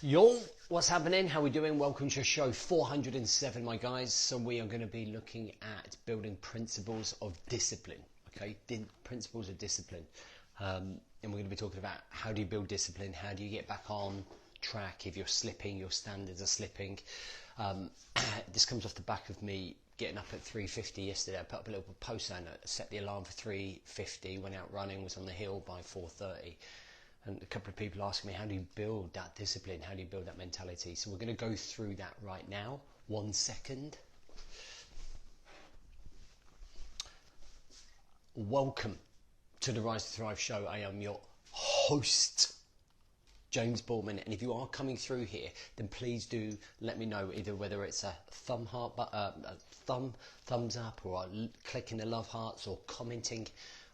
Yo, what's happening? How we doing? Welcome to show 407, my guys. So we are going to be looking at building principles of discipline. Okay, principles of discipline, and we're going to be talking about how do you build discipline, how do you get back on track if you're slipping, your standards are slipping. This comes off the back of me getting up at 3:50 yesterday. I put up a little post on it, set the alarm for 3:50, went out running, was on the hill by 4:30. And a couple of people asking me, how do you build that discipline? How do you build that mentality? So we're going to go through that right now. 1 second. Welcome to the Rise to Thrive show. I am your host, James Bourman. And if you are coming through here, then please do let me know either whether it's a thumbs up, or clicking the love hearts, or commenting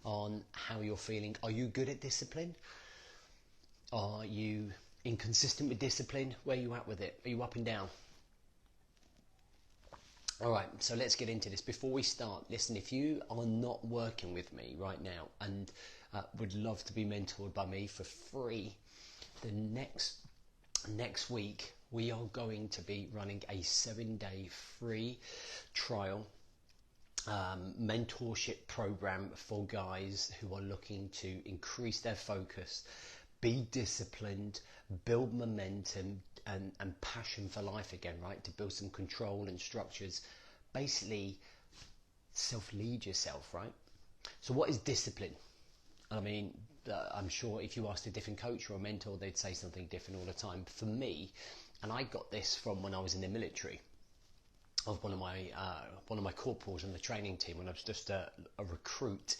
on how you're feeling. Are you good at discipline? Are you inconsistent with discipline? Where are you at with it? Are you up and down? Alright, so let's get into this. Before we start, listen, if you are not working with me right now and would love to be mentored by me for free, the next week we are going to be running a 7-day free trial mentorship program for guys who are looking to increase their focus, be disciplined, build momentum and passion for life again, right? To build some control and structures, basically self-lead yourself, right? So what is discipline? I mean, I'm sure if you asked a different coach or a mentor, they'd say something different all the time. For me, and I got this from when I was in the military, of one of my corporals on the training team when I was just a recruit,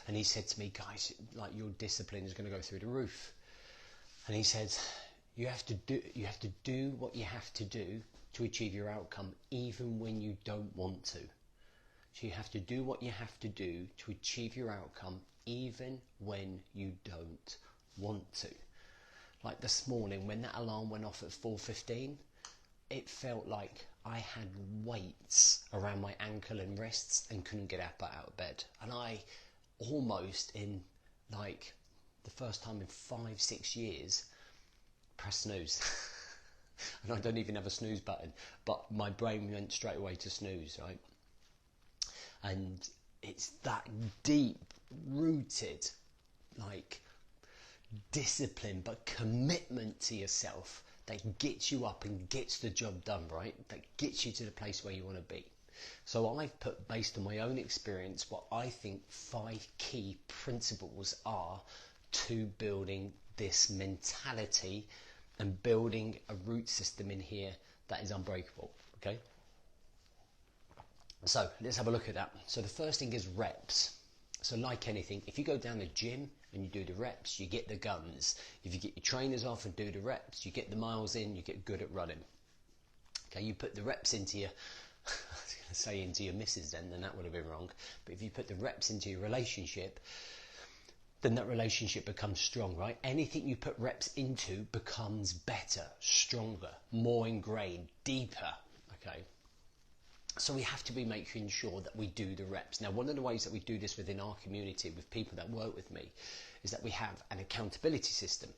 and he said to me, guys, like, your discipline is going to go through the roof. And he said, you have to do what you have to do to achieve your outcome, even when you don't want to. So you have to do what you have to do to achieve your outcome, even when you don't want to. Like this morning, when that alarm went off at 4:15, it felt like I had weights around my ankle and wrists and couldn't get up out of bed. And I almost, in like the first time in 5-6 years, pressed snooze. And I don't even have a snooze button, but my brain went straight away to snooze, right? And it's that deep rooted, like, discipline but commitment to yourself that gets you up and gets the job done, right? That gets you to the place where you want to be. So I've put, based on my own experience, what I think 5 key principles are to building this mentality and building a root system in here that is unbreakable, okay? So let's have a look at that. So the first thing is reps. So like anything, if you go down the gym and you do the reps, you get the guns. If you get your trainers off and do the reps, you get the miles in, you get good at running. Okay, you put the reps into your, I was going to say into your missus then that would have been wrong. But if you put the reps into your relationship, then that relationship becomes strong, right? Anything you put reps into becomes better, stronger, more ingrained, deeper, okay? So we have to be making sure that we do the reps. Now, one of the ways that we do this within our community with people that work with me is that we have an accountability system.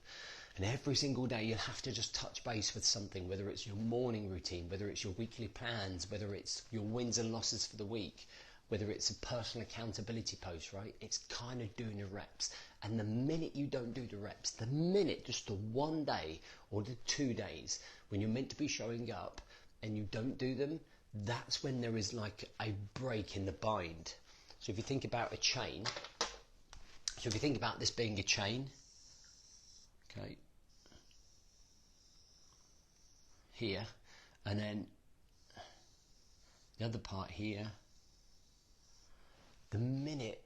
And every single day you'll have to just touch base with something, whether it's your morning routine, whether it's your weekly plans, whether it's your wins and losses for the week, whether it's a personal accountability post, right? It's kind of doing the reps. And the minute you don't do the reps, the minute, just the 1 day or the 2 days when you're meant to be showing up and you don't do them, that's when there is like a break in the bind. So if you think about a chain, so if you think about this being a chain, okay, here, and then the other part here, the minute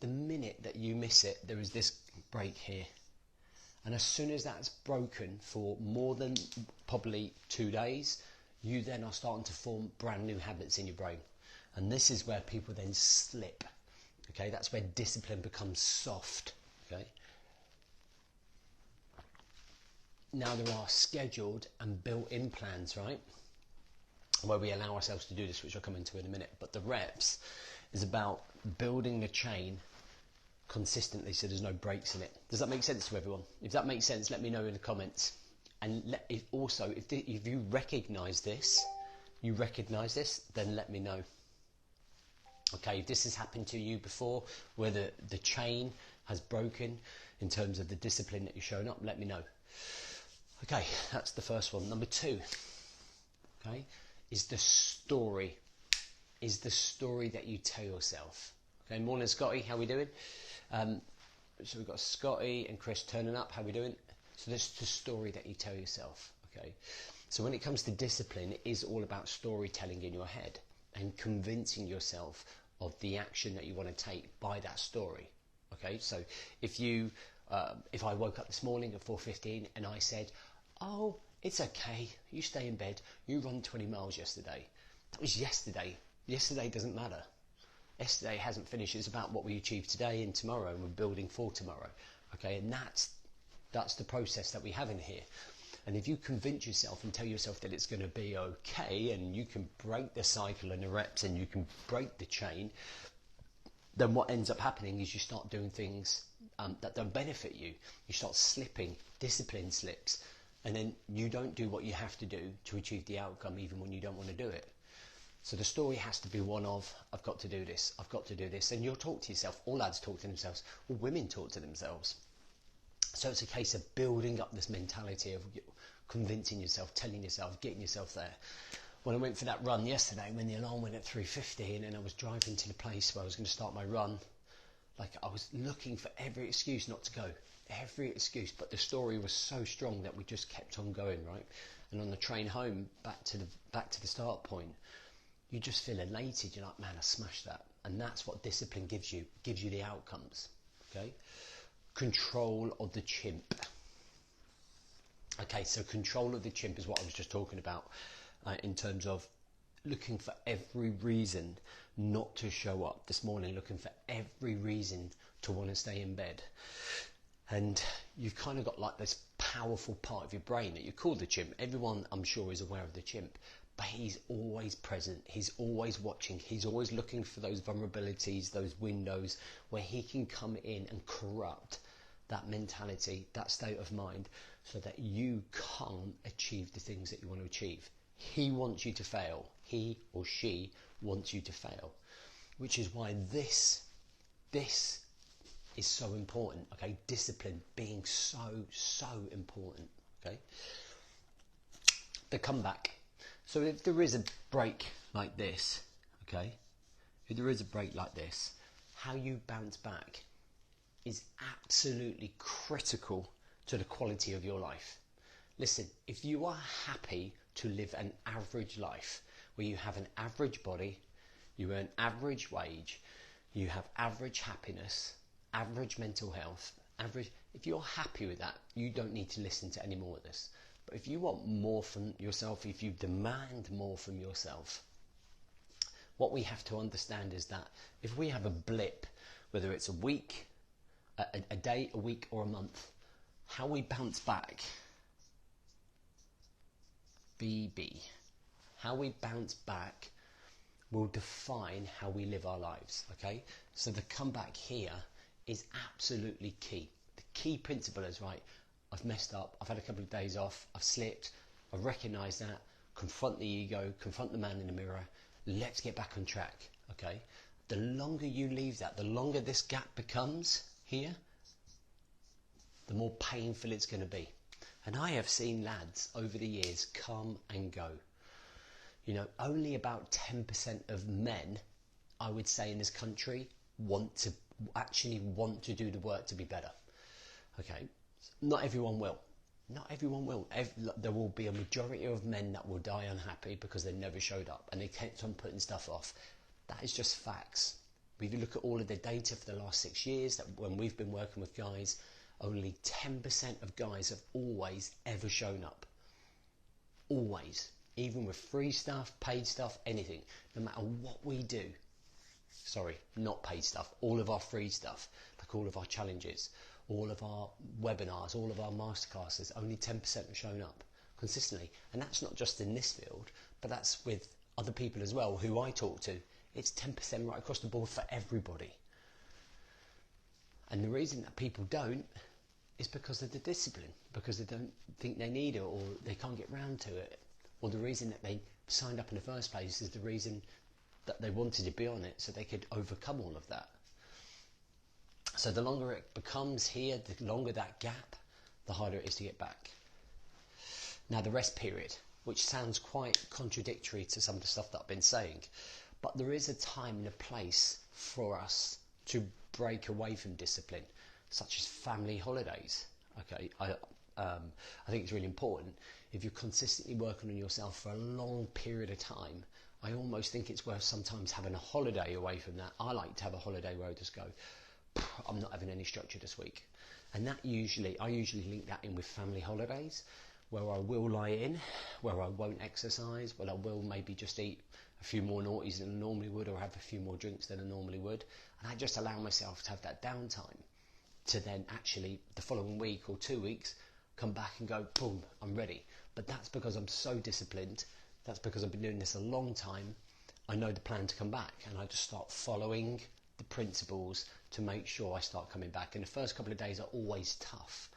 that you miss it, there is this break here. And as soon as that's broken for more than probably 2 days, you then are starting to form brand new habits in your brain. And this is where people then slip. Okay, that's where discipline becomes soft. Okay. Now there are scheduled and built-in plans, right? Where we allow ourselves to do this, which I'll come into in a minute. But the reps is about building the chain consistently so there's no breaks in it. Does that make sense to everyone? If that makes sense, let me know in the comments. And if you recognise this, then let me know. Okay, if this has happened to you before, where the chain has broken in terms of the discipline that you're showing up, let me know. Okay, that's the first one. Number 2, okay, is the story. Is the story that you tell yourself. Okay, morning Scotty, how we doing? So we've got Scotty and Chris turning up, how we doing? So that's the story that you tell yourself, okay? So when it comes to discipline, it is all about storytelling in your head and convincing yourself of the action that you want to take by that story, okay? So if I woke up this morning at 4:15 and I said, oh, it's okay, you stay in bed, you run 20 miles yesterday. That was yesterday. Yesterday doesn't matter. Yesterday hasn't finished. It's about what we achieve today and tomorrow, and we're building for tomorrow, okay? And that's the process that we have in here. And if you convince yourself and tell yourself that it's going to be okay, and you can break the cycle and the reps, and you can break the chain, then what ends up happening is you start doing things that don't benefit you. You start slipping, discipline slips, and then you don't do what you have to do to achieve the outcome, even when you don't want to do it. So the story has to be one of, I've got to do this, I've got to do this. And you'll talk to yourself. All lads talk to themselves. All women talk to themselves. So it's a case of building up this mentality of convincing yourself, telling yourself, getting yourself there. When I went for that run yesterday, when the alarm went at 3:15 and I was driving to the place where I was going to start my run, like I was looking for every excuse not to go. Every excuse. But the story was so strong that we just kept on going, right? And on the train home, back to the start point, you just feel elated. You're like, man, I smashed that. And that's what discipline gives you the outcomes, okay? Control of the chimp. Okay, so control of the chimp is what I was just talking about in terms of looking for every reason not to show up this morning, looking for every reason to want to stay in bed. And you've kind of got like this powerful part of your brain that you call the chimp. Everyone, I'm sure, is aware of the chimp. But he's always present, he's always watching, he's always looking for those vulnerabilities, those windows where he can come in and corrupt that mentality, that state of mind, so that you can't achieve the things that you want to achieve. He wants you to fail. He or she wants you to fail, which is why this is so important, okay? Discipline being so important, okay? The comeback. So if there is a break like this, okay, if there is a break like this, how you bounce back is absolutely critical to the quality of your life. Listen, if you are happy to live an average life, where you have an average body, you earn average wage, you have average happiness, average mental health, if you're happy with that, you don't need to listen to any more of this. But if you want more from yourself, if you demand more from yourself, what we have to understand is that if we have a blip, whether it's a week, a day, a week or a month, how we bounce back, how we bounce back will define how we live our lives, okay? So the comeback here is absolutely key. The key principle is, right, I've messed up, I've had a couple of days off, I've slipped, I've recognised that, confront the ego, confront the man in the mirror, let's get back on track, okay? The longer you leave that, the longer this gap becomes here, the more painful it's going to be. And I have seen lads over the years come and go. You know, only about 10% of men, I would say, in this country want to do the work to be better, okay? Not everyone will. Not everyone will. There will be a majority of men that will die unhappy because they never showed up and they kept on putting stuff off. That is just facts. If you look at all of the data for the last 6 years, that when we've been working with guys, only 10% of guys have always ever shown up. Always. Even with free stuff, paid stuff, anything. No matter what we do. Sorry, not paid stuff. All of our free stuff, like all of our challenges, all of our webinars, all of our masterclasses, only 10% have shown up consistently. And that's not just in this field, but that's with other people as well who I talk to. It's 10% right across the board for everybody. And the reason that people don't is because of the discipline, because they don't think they need it, or they can't get round to it, or the reason that they signed up in the first place is the reason that they wanted to be on it, so they could overcome all of that. So the longer it becomes here, the longer that gap, the harder it is to get back. Now the rest period, which sounds quite contradictory to some of the stuff that I've been saying, but there is a time and a place for us to break away from discipline, such as family holidays. Okay, I think it's really important. If you're consistently working on yourself for a long period of time, I almost think it's worth sometimes having a holiday away from that. I like to have a holiday where I just go, I'm not having any structure this week. And I usually link that in with family holidays, where I will lie in, where I won't exercise, where I will maybe just eat a few more naughties than I normally would, or have a few more drinks than I normally would. And I just allow myself to have that downtime to then actually the following week or 2 weeks come back and go, boom, I'm ready. But that's because I'm so disciplined. That's because I've been doing this a long time. I know the plan to come back, and I just start following the principles to make sure I start coming back. And the first couple of days are always tough,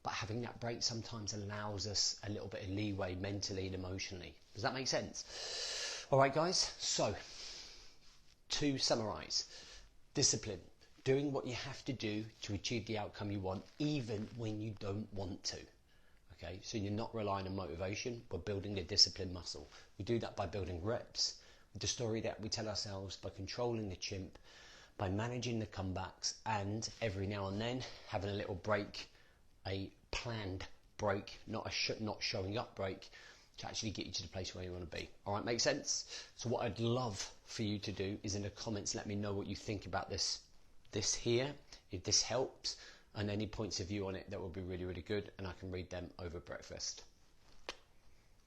but having that break sometimes allows us a little bit of leeway mentally and emotionally. Does that make sense? All right, guys, so to summarize, discipline, doing what you have to do to achieve the outcome you want, even when you don't want to. Okay, so you're not relying on motivation, we're building a discipline muscle. We do that by building reps, with the story that we tell ourselves, by controlling the chimp, by managing the comebacks, and every now and then having a little break, a planned break, not showing up break, to actually get you to the place where you want to be. All right, make sense? So what I'd love for you to do is in the comments, let me know what you think about this here, if this helps, and any points of view on it. That would be really, really good, and I can read them over breakfast.